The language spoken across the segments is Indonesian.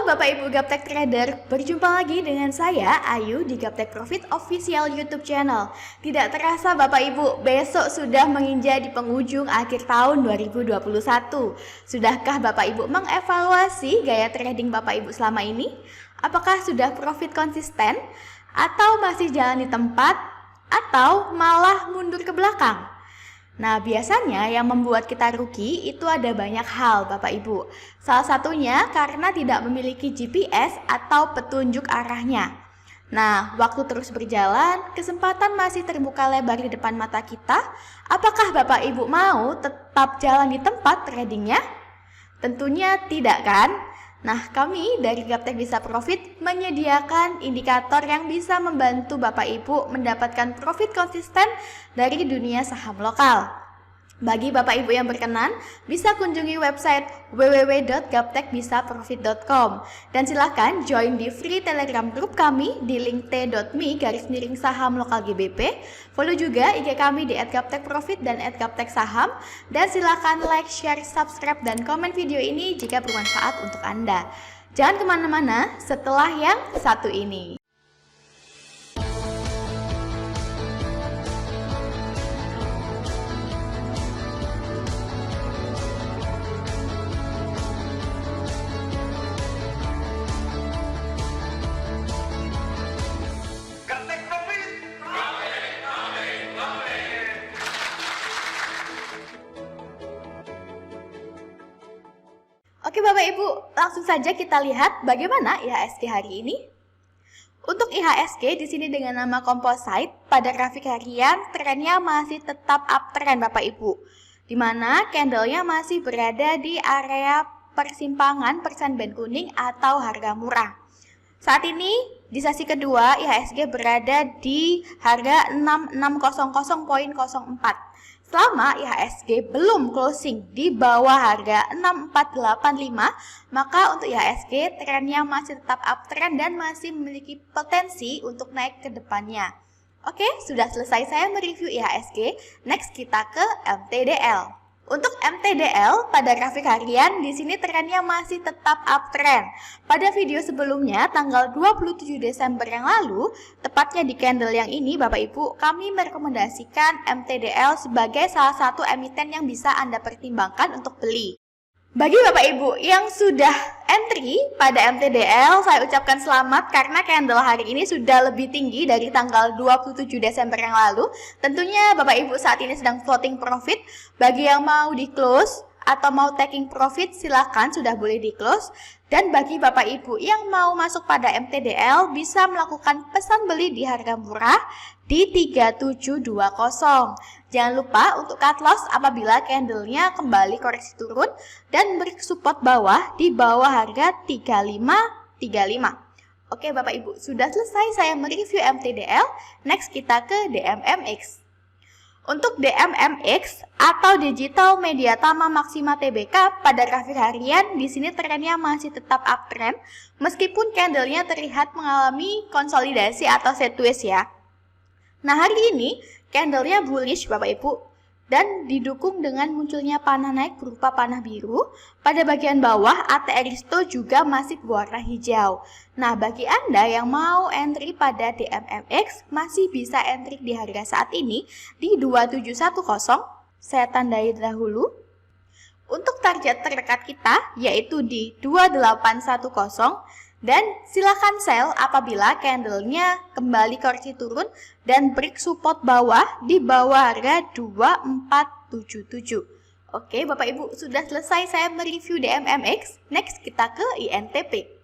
Bapak Ibu Gaptek Trader, berjumpa lagi dengan saya Ayu di Gaptek Profit Official YouTube channel. Tidak terasa Bapak Ibu, besok sudah menginjak di penghujung akhir tahun 2021. Sudahkah Bapak Ibu mengevaluasi gaya trading Bapak Ibu selama ini? Apakah sudah profit konsisten? Atau masih jalan di tempat? Atau malah mundur ke belakang? Nah, biasanya yang membuat kita rugi itu ada banyak hal Bapak Ibu. Salah satunya karena tidak memiliki GPS atau petunjuk arahnya. Nah, waktu terus berjalan, kesempatan masih terbuka lebar di depan mata kita. Apakah Bapak Ibu mau tetap jalan di tempat tradingnya? Tentunya tidak kan? Nah, kami dari Gaptek Bisa Profit menyediakan indikator yang bisa membantu Bapak Ibu mendapatkan profit konsisten dari dunia saham lokal. Bagi Bapak Ibu yang berkenan, bisa kunjungi website www.gaptekbisaprofit.com dan silahkan join di free Telegram group kami di link t.me/saham lokal GBP. Follow juga IG kami di @gaptekprofit dan @gapteksaham, dan silahkan like, share, subscribe, dan komen video ini jika bermanfaat untuk Anda. Jangan kemana-mana setelah yang satu ini. Oke Bapak Ibu, langsung saja kita lihat bagaimana IHSG hari ini. Untuk IHSG di sini dengan nama composite, pada grafik harian trennya masih tetap uptrend Bapak Ibu, di mana candlenya masih berada di area persimpangan persen band kuning atau harga murah. Saat ini di sesi kedua IHSG berada di harga 6600.04. Selama IHSG belum closing di bawah harga 6485, maka untuk IHSG trennya masih tetap uptrend dan masih memiliki potensi untuk naik ke depannya. Oke, sudah selesai saya mereview IHSG. Next kita ke MTDL. Untuk MTDL pada grafik harian di sini trennya masih tetap uptrend. Pada video sebelumnya tanggal 27 Desember yang lalu, tepatnya di candle yang ini Bapak Ibu, kami merekomendasikan MTDL sebagai salah satu emiten yang bisa Anda pertimbangkan untuk beli. Bagi Bapak Ibu yang sudah entry pada MTDL, saya ucapkan selamat karena candle hari ini sudah lebih tinggi dari tanggal 27 Desember yang lalu. Tentunya Bapak Ibu saat ini sedang floating profit. Bagi yang mau di close atau mau taking profit, silakan sudah boleh di close. Dan bagi Bapak Ibu yang mau masuk pada MTDL bisa melakukan pesan beli di harga murah di 3720. Jangan lupa untuk cut loss apabila candlenya kembali koreksi turun dan bersupport bawah di bawah harga 3535. Oke Bapak Ibu, sudah selesai saya mereview MTDL. Next kita ke DMMX. Untuk DMMX atau Digital Media Tama Maksima Tbk pada grafik harian di sini trennya masih tetap uptrend meskipun candlenya terlihat mengalami konsolidasi atau sideways ya. Nah, hari ini candlenya bullish Bapak Ibu dan didukung dengan munculnya panah naik berupa panah biru. Pada bagian bawah AT Aristo juga masih berwarna hijau. Nah, bagi Anda yang mau entry pada DMMX masih bisa entry di harga saat ini di 2710. Saya tandai dahulu. Untuk target terdekat kita yaitu di 2810. Dan silakan sell apabila candlenya kembali koreksi turun dan break support bawah di bawah harga 2477. Oke Bapak Ibu, sudah selesai saya mereview DMMX. Next kita ke INTP.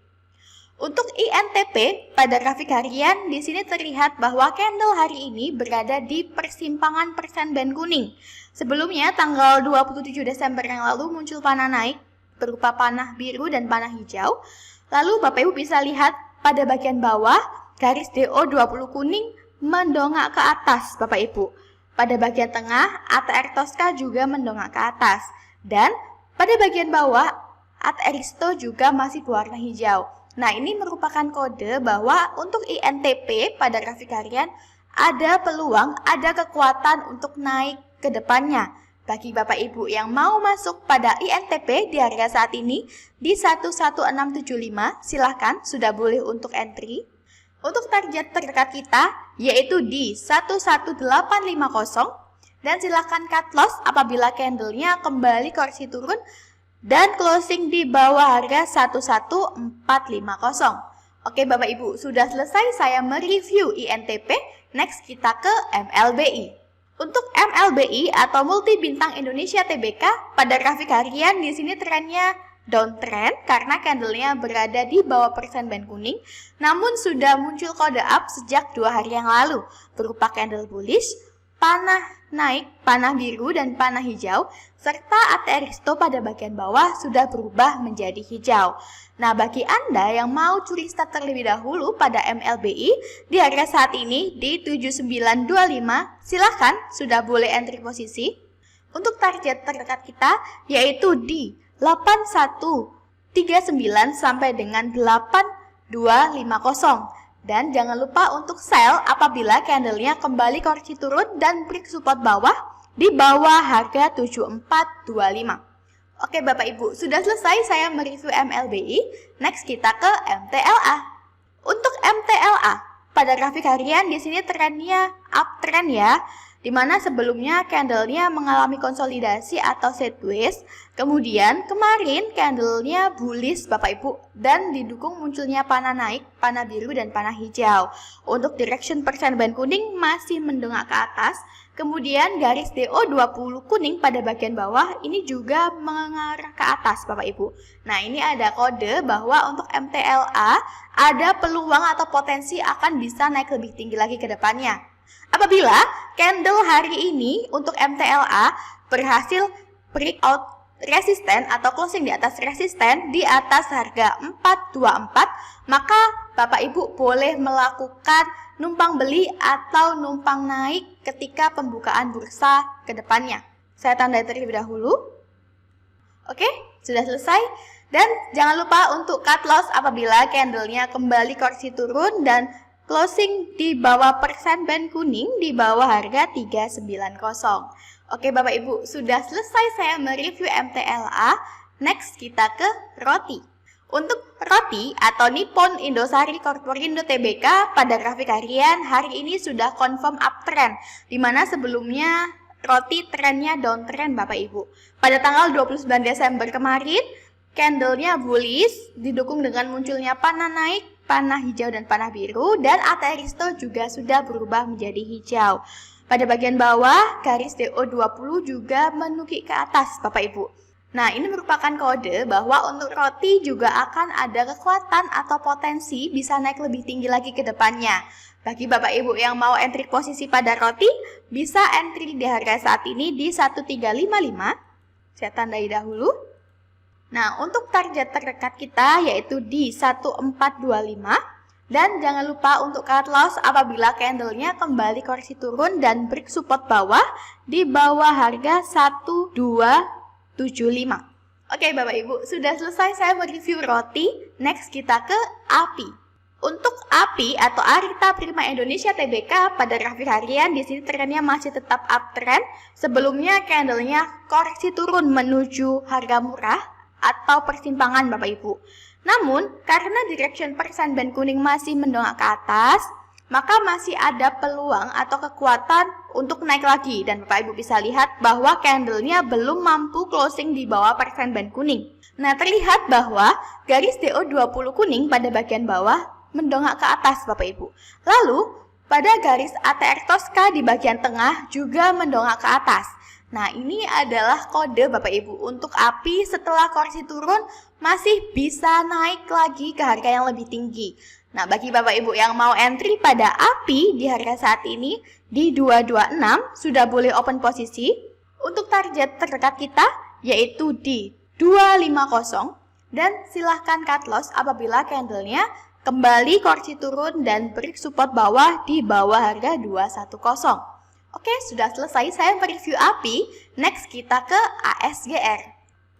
Untuk INTP pada grafik harian di sini terlihat bahwa candle hari ini berada di persimpangan persen band kuning. Sebelumnya tanggal 27 Desember yang lalu muncul panah naik berupa panah biru dan panah hijau. Lalu Bapak Ibu bisa lihat pada bagian bawah garis DO20 kuning mendongak ke atas Bapak Ibu. Pada bagian tengah ATR Tosca juga mendongak ke atas. Dan pada bagian bawah ATR Aristo juga masih berwarna hijau. Nah, ini merupakan kode bahwa untuk INTP pada grafik harian ada peluang, ada kekuatan untuk naik ke depannya. Bagi Bapak Ibu yang mau masuk pada INTP di harga saat ini di 11675, silahkan sudah boleh untuk entry. Untuk target terdekat kita yaitu di 11850 dan silahkan cut loss apabila candlenya kembali koreksi turun dan closing di bawah harga 11450. Oke Bapak Ibu, sudah selesai saya mereview INTP. Next kita ke MLBI. Untuk MLBI atau Multi Bintang Indonesia Tbk pada grafik harian di sini trennya downtrend karena candlenya berada di bawah persenband kuning. Namun sudah muncul kode up sejak 2 hari yang lalu berupa candle bullish, panah naik, panah biru dan panah hijau, serta ATR Risto pada bagian bawah sudah berubah menjadi hijau. Nah, bagi Anda yang mau curi start terlebih dahulu pada MLBI di harga saat ini di 7925, silahkan sudah boleh entry posisi. Untuk target terdekat kita yaitu di 8139 sampai dengan 8250. Dan jangan lupa untuk sell apabila candlenya kembali koreksi turun dan break support bawah di bawah harga 7425. Oke Bapak Ibu, sudah selesai saya mereview MLBI. Next kita ke MTLA. Untuk MTLA pada grafik harian di sini trennya uptrend ya, dimana sebelumnya candlenya mengalami konsolidasi atau sideways. Kemudian kemarin candlenya bullish Bapak Ibu dan didukung munculnya panah naik, panah biru dan panah hijau. Untuk direction persenband kuning masih mendongak ke atas. Kemudian garis DO20 kuning pada bagian bawah ini juga mengarah ke atas Bapak Ibu. Nah, ini ada kode bahwa untuk MTLA ada peluang atau potensi akan bisa naik lebih tinggi lagi ke depannya. Apabila candle hari ini untuk MTLA berhasil breakout resisten atau closing di atas resisten di atas harga 424, maka Bapak Ibu boleh melakukan numpang beli atau numpang naik ketika pembukaan bursa ke depannya. Saya tandai terlebih dahulu. Oke, sudah selesai. Dan jangan lupa untuk cut loss apabila candlenya kembali koreksi turun dan closing di bawah persenband kuning di bawah harga 390. Oke Bapak Ibu, sudah selesai saya mereview MTLA. Next kita ke roti. Untuk roti atau Nippon Indosari Corporindo Tbk pada grafik harian hari ini sudah confirm uptrend, dimana sebelumnya roti trennya downtrend Bapak Ibu. Pada tanggal 29 Desember kemarin candlenya bullish didukung dengan munculnya panah naik, panah hijau dan panah biru, dan ATR Risto juga sudah berubah menjadi hijau. Pada bagian bawah garis DO20 juga menukik ke atas Bapak Ibu. Nah, ini merupakan kode bahwa untuk roti juga akan ada kekuatan atau potensi bisa naik lebih tinggi lagi ke depannya. Bagi Bapak Ibu yang mau entry posisi pada roti, bisa entry di harga saat ini di 1355. Saya tandai dahulu. Nah, untuk target terdekat kita yaitu di 1425. Dan jangan lupa untuk cut loss apabila candlenya kembali koreksi turun dan break support bawah di bawah harga 1275. Oke Bapak Ibu, sudah selesai saya mereview roti. Next kita ke API. Untuk API atau Arita Prima Indonesia Tbk pada grafik harian di sini trennya masih tetap uptrend. Sebelumnya candlenya koreksi turun menuju harga murah atau persimpangan Bapak Ibu. Namun, karena direction persenband kuning masih mendongak ke atas, maka masih ada peluang atau kekuatan untuk naik lagi. Dan Bapak Ibu bisa lihat bahwa candlenya belum mampu closing di bawah persenband kuning. Nah, terlihat bahwa garis DO20 kuning pada bagian bawah mendongak ke atas Bapak Ibu. Lalu, pada garis ATR Tosca di bagian tengah juga mendongak ke atas. Nah, ini adalah kode Bapak Ibu untuk API setelah koreksi turun masih bisa naik lagi ke harga yang lebih tinggi. Nah, bagi Bapak Ibu yang mau entry pada API di harga saat ini di 226 sudah boleh open posisi. Untuk target terdekat kita yaitu di 250 dan silahkan cut loss apabila candlenya kembali koreksi turun dan break support bawah di bawah harga 210. Oke, sudah selesai saya mereview API. Next kita ke ASGR.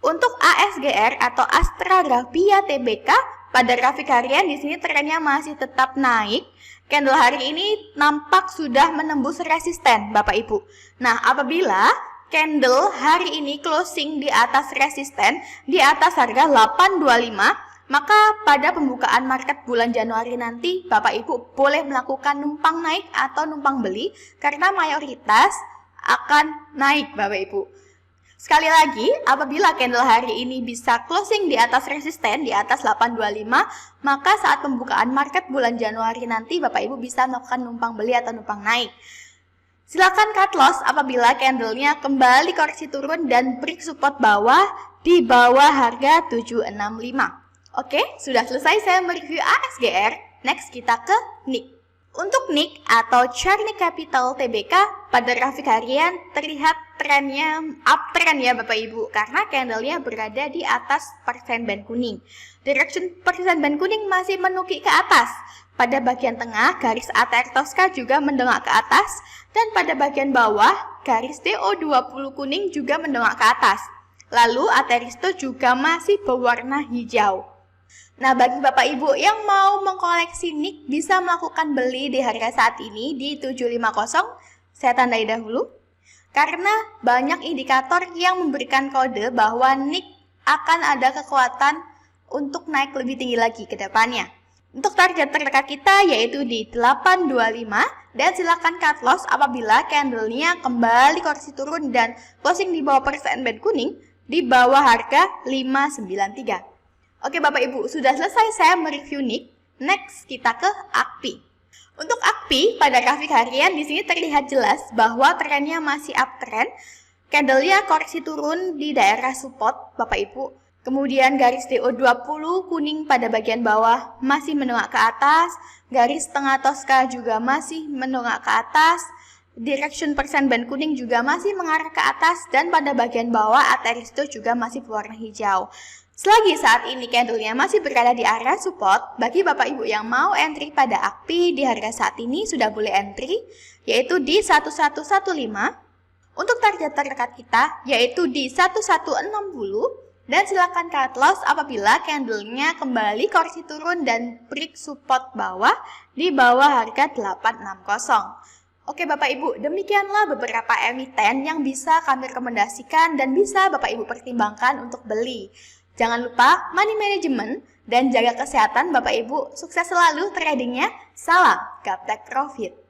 Untuk ASGR atau Astra Grafia Tbk pada grafik harian di sini trennya masih tetap naik. Candle hari ini nampak sudah menembus resisten Bapak Ibu. Nah, apabila candle hari ini closing di atas resisten, di atas harga 825, maka pada pembukaan market bulan Januari nanti Bapak Ibu boleh melakukan numpang naik atau numpang beli karena mayoritas akan naik Bapak Ibu. Sekali lagi, apabila candle hari ini bisa closing di atas resisten, di atas 825, maka saat pembukaan market bulan Januari nanti Bapak Ibu bisa melakukan numpang beli atau numpang naik. Silakan cut loss apabila candlenya kembali koreksi turun dan break support bawah di bawah harga 765. Oke, sudah selesai saya mereview ASGR. Next kita ke NIK. Untuk NIK atau Charlie Capital Tbk pada grafik harian terlihat trennya uptrend ya Bapak Ibu karena candlenya berada di atas persen band kuning. Direction persen band kuning masih menukik ke atas. Pada bagian tengah garis ATR Tosca juga mendongak ke atas dan pada bagian bawah garis DO20 kuning juga mendongak ke atas. Lalu Ateristo juga masih berwarna hijau. Nah, bagi Bapak Ibu yang mau mengkoleksi NIK bisa melakukan beli di harga saat ini di 750. Saya tandai dahulu. Karena banyak indikator yang memberikan kode bahwa NIK akan ada kekuatan untuk naik lebih tinggi lagi ke depannya. Untuk target terdekat kita yaitu di 825 dan silakan cut loss apabila candlenya kembali koreksi turun dan closing di bawah persen band kuning di bawah harga 593. Oke Bapak Ibu, sudah selesai saya mereview NIK. Next kita ke AKPI. Untuk AKPI pada grafik harian di sini terlihat jelas bahwa trennya masih uptrend. Candlenya koreksi turun di daerah support Bapak Ibu. Kemudian garis DO20 kuning pada bagian bawah masih menongak ke atas. Garis tengah Tosca juga masih menongak ke atas. Direction persen band kuning juga masih mengarah ke atas. Dan pada bagian bawah Ateristo juga masih berwarna hijau. Selagi saat ini candlenya masih berada di area support, bagi Bapak Ibu yang mau entry pada AKPI di harga saat ini sudah boleh entry, yaitu di 1115. Untuk target terdekat kita, yaitu di 1160. Dan silakan cut loss apabila candlenya kembali koreksi turun dan break support bawah di bawah harga 860. Oke Bapak Ibu, demikianlah beberapa emiten yang bisa kami rekomendasikan dan bisa Bapak Ibu pertimbangkan untuk beli. Jangan lupa money management dan jaga kesehatan Bapak Ibu. Sukses selalu tradingnya. Salam Gaptek Profit.